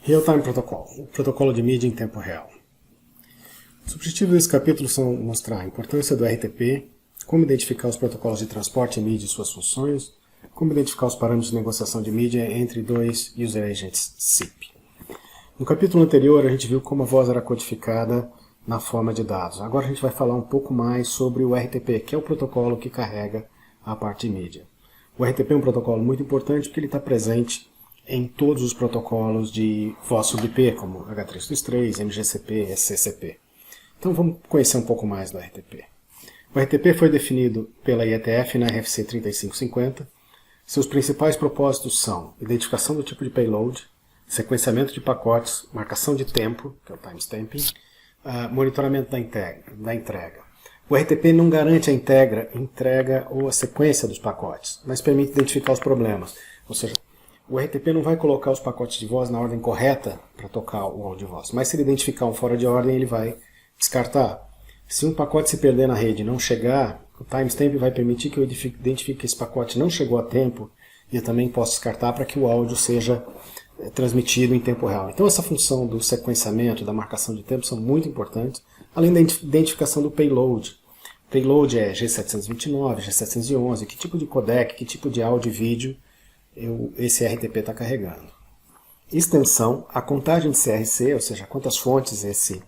Real-Time Protocol, o protocolo de mídia em tempo real. Os objetivos desse capítulo são mostrar a importância do RTP, como identificar os protocolos de transporte e mídia e suas funções, como identificar os parâmetros de negociação de mídia entre dois User Agents SIP. No capítulo anterior a gente viu como a voz era codificada na forma de dados. Agora a gente vai falar um pouco mais sobre o RTP, que é o protocolo que carrega a parte de mídia. O RTP é um protocolo muito importante porque ele está presente em todos os protocolos de voz sub IP, como H323, MGCP, SCCP. Então vamos conhecer um pouco mais do RTP. O RTP foi definido pela IETF na RFC 3550. Seus principais propósitos são identificação do tipo de payload, sequenciamento de pacotes, marcação de tempo, que é o timestamping, monitoramento da entrega. O RTP não garante a entrega ou a sequência dos pacotes, mas permite identificar os problemas. Ou seja, o RTP não vai colocar os pacotes de voz na ordem correta para tocar o áudio de voz, mas se ele identificar um fora de ordem, ele vai descartar. Se um pacote se perder na rede e não chegar, o timestamp vai permitir que eu identifique que esse pacote não chegou a tempo e eu também posso descartar para que o áudio seja transmitido em tempo real. Então essa função do sequenciamento, da marcação de tempo são muito importantes, além da identificação do payload. Payload é G729, G711, que tipo de codec, que tipo de áudio e vídeo esse RTP está carregando. Extensão, a contagem de CRC, ou seja, quantas fontes esse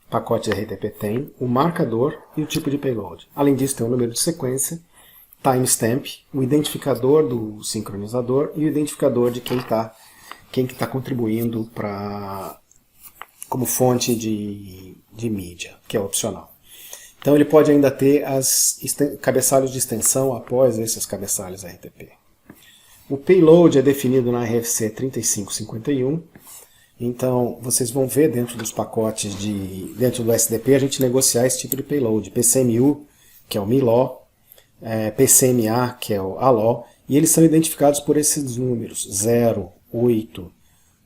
pacote de RTP tem, o marcador e o tipo de payload. Além disso, tem o número de sequência, timestamp, o identificador do sincronizador e o identificador de quem está contribuindo como fonte de mídia, que é opcional. Então ele pode ainda ter cabeçalhos de extensão após esses cabeçalhos RTP. O payload é definido na RFC 3551. Então, vocês vão ver dentro dos pacotes, dentro do SDP, a gente negociar esse tipo de payload. PCMU, que é o MILO, PCMA, que é o ALO, e eles são identificados por esses números, 0, 8,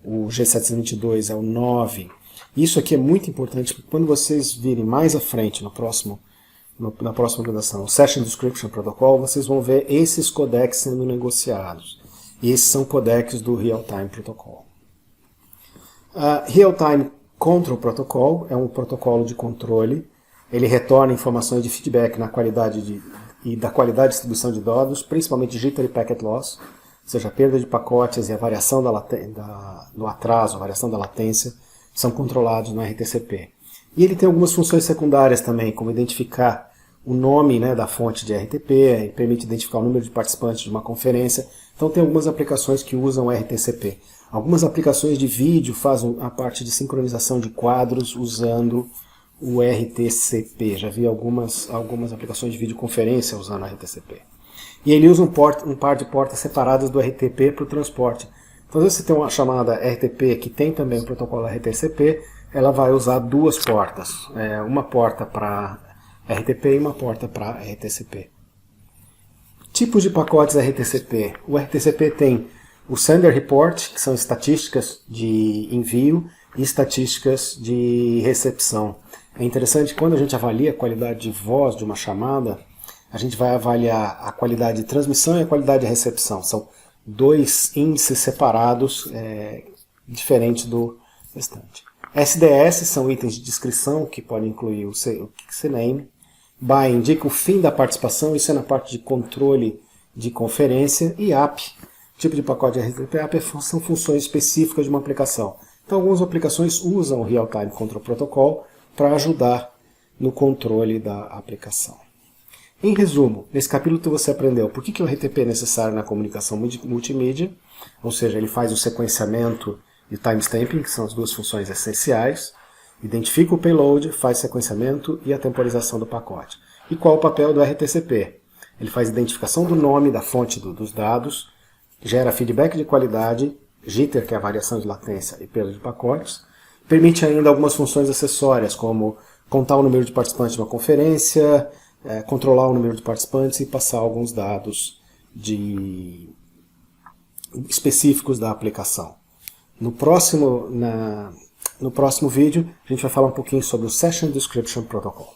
o G722 é o 9. Isso aqui é muito importante, porque quando vocês virem mais à frente, na próxima graduação, o Session Description Protocol, vocês vão ver esses codecs sendo negociados. E esses são codecs do Real-Time Protocol. Real-Time Control Protocol é um protocolo de controle. Ele retorna informações de feedback na qualidade da qualidade de distribuição de dados, principalmente Jitter e Packet Loss, ou seja, a perda de pacotes e a variação do atraso, a variação da latência, são controlados no RTCP. E ele tem algumas funções secundárias também, como identificar o nome da fonte de RTP, permite identificar o número de participantes de uma conferência. Então tem algumas aplicações que usam o RTCP. Algumas aplicações de vídeo fazem a parte de sincronização de quadros usando o RTCP. Já vi algumas aplicações de videoconferência usando o RTCP. E ele usa um par de portas separadas do RTP para o transporte. Então, se você tem uma chamada RTP que tem também o protocolo RTCP, ela vai usar duas portas. Uma porta para RTP e uma porta para RTCP. Tipos de pacotes RTCP. O RTCP tem o Sender Report, que são estatísticas de envio e estatísticas de recepção. É interessante que quando a gente avalia a qualidade de voz de uma chamada, a gente vai avaliar a qualidade de transmissão e a qualidade de recepção. São dois índices separados, diferentes do restante. SDS são itens de descrição, que podem incluir o CNAME. BY indica o fim da participação, isso é na parte de controle de conferência. E API, tipo de pacote de RTP, API são funções específicas de uma aplicação. Então algumas aplicações usam o Real-Time Control Protocol para ajudar no controle da aplicação. Em resumo, nesse capítulo você aprendeu por que o RTP é necessário na comunicação multimídia, ou seja, ele faz o sequenciamento e o timestamping, que são as duas funções essenciais, identifica o payload, faz sequenciamento e a temporização do pacote. E qual o papel do RTCP? Ele faz identificação do nome da fonte dos dados, gera feedback de qualidade, jitter, que é a variação de latência e perda de pacotes, permite ainda algumas funções acessórias, como contar o número de participantes de uma conferência, controlar o número de participantes e passar alguns dados específicos da aplicação. No próximo vídeo, a gente vai falar um pouquinho sobre o Session Description Protocol.